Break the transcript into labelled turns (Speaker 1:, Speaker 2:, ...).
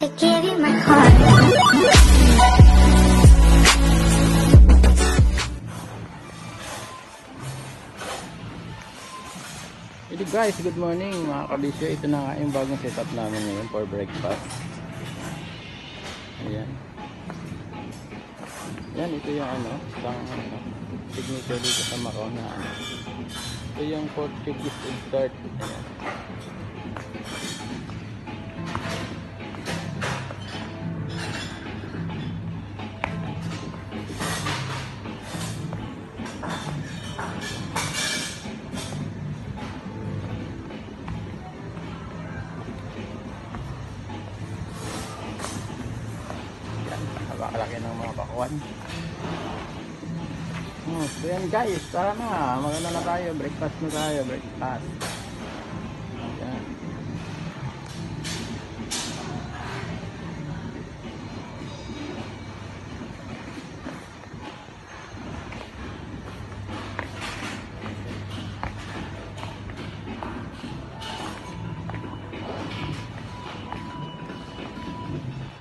Speaker 1: I gave you my heart.
Speaker 2: Hey guys, good morning mga kabisyo. Ito na nga yung bagong setup namin ngayon for breakfast. Ayan. Yan, ito yung isang signature dito sa Macau na ito yung Portuguese egg tart. Ayan. Napakalaki ng mga pakuan. So yan guys, tara na, maganda na tayo, breakfast na tayo, breakfast.